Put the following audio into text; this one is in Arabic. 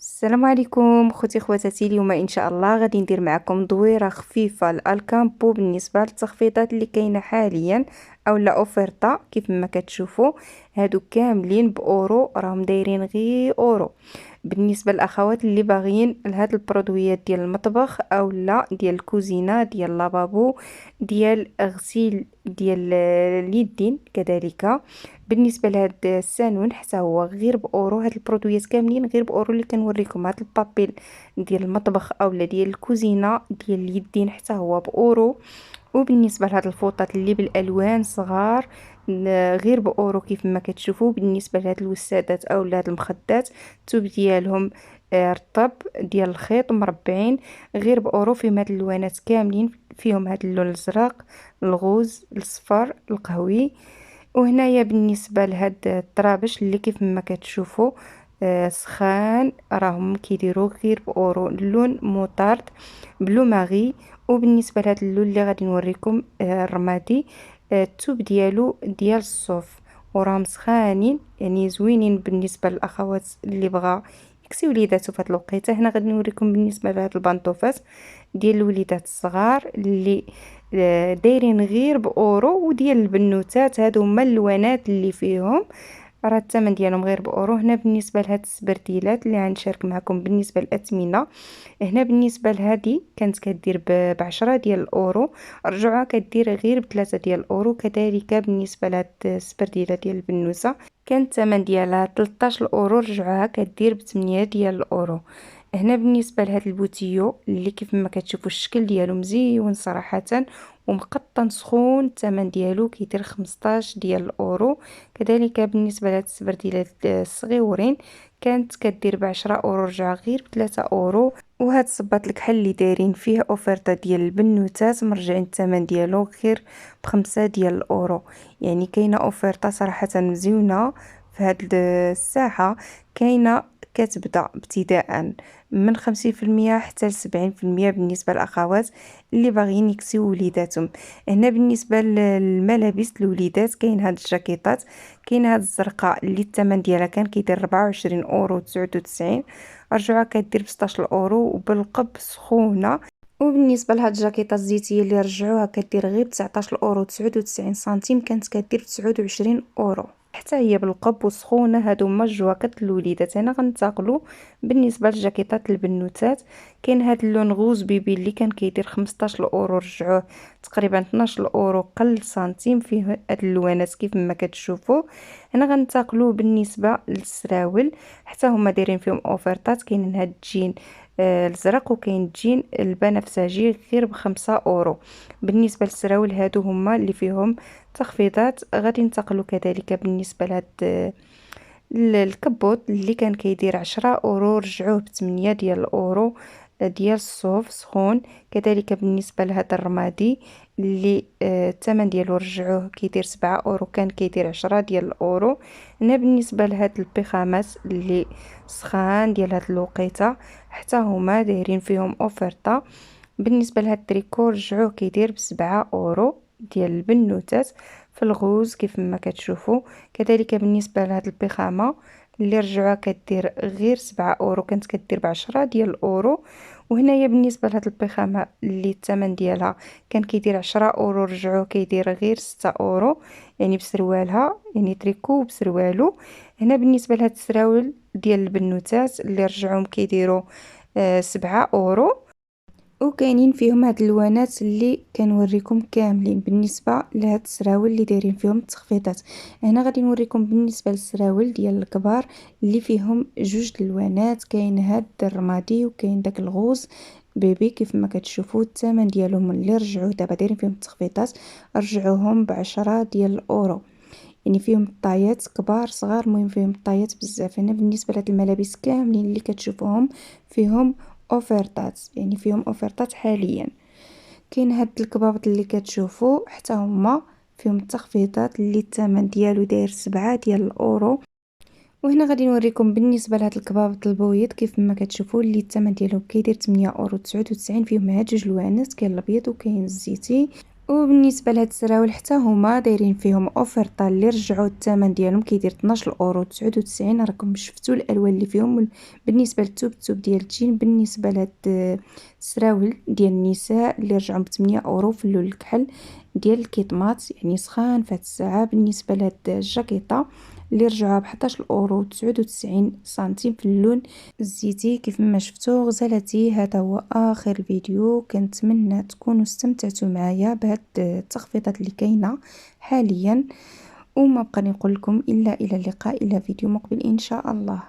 السلام عليكم خوتي خواتاتي. اليوم ان شاء الله غادي ندير معكم دويره خفيفه للكامبو بالنسبه للتخفيضات اللي كاينه حاليا او لا اوفرتا. كيف ما كتشوفوا هادو كاملين باورو، راهم دايرين غير اورو. بالنسبه للاخوات اللي باغيين لهاد البرودويات ديال المطبخ او لا ديال الكوزينه ديال لافابو ديال غسيل ديال اليدين كذلك. بالنسبه لهاد السانون حتى هو غير باورو، هاد البرودويات كاملين غير باورو اللي كنوريكم. هاد البابيل ديال المطبخ اولا ديال الكوزينه ديال اليدين حتى هو باورو. وبالنسبه لهاد الفوطات اللي بالالوان صغار غير باورو كيف ما كتشوفوا. بالنسبه لهاد الوسادات او لهاد المخدات الثوب ديالهم رطب ديال الخيط مربعين غير باورو. فيهم هاد الالوانات كاملين، فيهم هاد اللون الازرق، الغوز، الصفر، القهوي. وهنايا بالنسبه لهاد الطرابش اللي كيف ما كتشوفوا سخان، راهم كيديروا غير باورو. اللون موطارد بلو ماغي. وبالنسبه لهاد اللون اللي غادي نوريكم الرمادي، الثوب ديالو ديال الصوف، وراهم سخانين يعني زوينين بالنسبه للاخوات اللي بغا يكسي وليداتو في هاد الوقيته. هنا غادي نوريكم بالنسبه لهاد البنطوفات ديال الوليدات الصغار اللي دايرين غير باورو. وديال البنوتات هادو هما اللوانات اللي فيهم، راه الثمن ديالهم غير باورو. هنا بالنسبه لهاد السبرديلات اللي غنشارك معكم بالنسبه للاثمنه، هنا بالنسبه لهادي كانت كدير بعشرة ديال الاورو، رجعوها كدير غير بثلاثة ديال الاورو. كذلك بالنسبه لهاد السبرديله ديال البنوسه كان الثمن ديالها 13 اورو، رجعوها كدير بثمانية ديال الاورو. هنا بالنسبه لهاد البوتيو اللي كيف ما كتشوفوا الشكل ديالو مزيون صراحه ومقطن سخون، الثمن ديالو كيدير 15 ديال الاورو. كذلك بالنسبه لهاد السبرديلات الصغيورين كانت كدير ب10 اورو، رجع غير ب3 اورو. وهاد الصباط الكحل اللي دايرين فيه اوفرتا ديال البنوتات مرجعين الثمن ديالو غير ب5 ديال الاورو. يعني كاينه اوفرتا صراحه مزيونه في هاد الساحه. كاينه كتبدا ابتداء من 50% حتى ل70% بالنسبه للاخوات اللي باغيين يكسيو وليداتهم. هنا بالنسبه للملابس الوليدات كاين هاد الجاكيطات، كاين هاد الزرقاء اللي الثمن ديالها كان كيدير 24 اورو 99، رجعوها كدير ب 16 اورو وبالقب سخونه. وبالنسبه لهاد الجاكيطه الزيتيه اللي رجعوها كدير غير 19 اورو 99 سنتيم، كانت كدير ب 29 اورو حتى هي بالقب وسخونه. هادو هما الجواكط الوليدات. هنا غنتقلوا بالنسبه للجاكيطات البنوتات، كاين هاد اللون غوز بيبي اللي كان كيدير 15 اورو، رجعوه تقريبا 12 اورو قل سنتيم. فيه هاد اللوانات كيف ما كتشوفوا. هنا غنتقلوا بالنسبه للسراول، حتى هما دايرين فيهم اوفرطات. كاين هاد الجين الزرق وكاين الجين البنفسجي غير ب5 اورو. بالنسبه للسراول هادو هما اللي فيهم تخفيضات. غادي ننتقلوا كذلك بالنسبه لهاد الكبوت اللي كان كيدير 10 اورو، رجعوه ب8 ديال الاورو ديال الصوف سخون. كذلك بالنسبه لهذا الرمادي اللي الثمن ديالو رجعوه كيدير 7 اورو، كان كيدير 10 ديال الاورو. هنا بالنسبه لهاد البيخامات اللي سخان ديال هاد الوقيته حتى هما دايرين فيهم اوفرطه. بالنسبه لهاد التريكو رجعوه كيدير ب7 اورو ديال البنوتات في الغوز كيف ما كتشوفوا. كذلك بالنسبه لهاد البيخامه اللي رجعوها كدير غير 7 اورو، كانت كدير ب10 ديال الاورو. وهنايا بالنسبه لهاد البيخامه اللي الثمن ديالها كان كيدير 10 اورو، رجعوه كيدير غير 6 اورو، يعني بسروالها، يعني تريكو بسروالو. هنا بالنسبه لهاد السراول ديال البنوتات اللي رجعوهم كيديروا 7 اورو. وكاينين فيهم هاد اللوانات اللي كنوريكم كاملين بالنسبه لهاد السراول اللي دايرين فيهم التخفيضات. هنا غادي نوريكم بالنسبه للسراول ديال الكبار اللي فيهم جوج الوانات، كاين هاد الرمادي وكاين داك الغوز بيبي كيف ما كتشوفوا. الثمن ديالهم اللي رجعوه دابا دايرين فيهم التخفيضات، رجعوهم ب10 ديال الاورو. يعني فيهم الطايات كبار صغار، المهم فيهم الطايات بزاف. هنا بالنسبه لهاد الملابس كاملين اللي كتشوفوهم فيهم اوفرتات، يعني فيهم اوفرتات حاليا. كاين هاد الكبابط اللي كتشوفوا حتى هما فيهم التخفيضات اللي الثمن ديالو داير 7 ديال الاورو. وهنا غادي نوريكم بالنسبه لهاد الكبابط البويض كيف ما كتشوفوا اللي الثمن ديالو كيدير 8 اورو 99. فيهم هاد جوج لوانات، كاين الابيض وكاين الزيتي. وبالنسبه لهاد السراول حتى هما دايرين فيهم اوفرطه اللي رجعوا الثمن ديالهم كيدير 12 اورو 99. راكم شفتوا الالوان اللي فيهم. بالنسبه للتوب ديال الجين، بالنسبه لهاد السراول ديال النساء اللي رجعوا ب 8 اورو في اللون الكحل ديال الكيطمات، يعني سخان في هاد الساعه. بالنسبه لهاد الجاكيطه اللي رجعوها ب 11 اورو 99 سنتيم في اللون الزيتي. كيف ما شفتوا غزالتي، هذا هو اخر الفيديو. كنتمنى تكونوا استمتعتوا معايا بهاد التخفيضات اللي كاينه حاليا، وما بقى نقول لكم الا الى اللقاء الى فيديو مقبل ان شاء الله.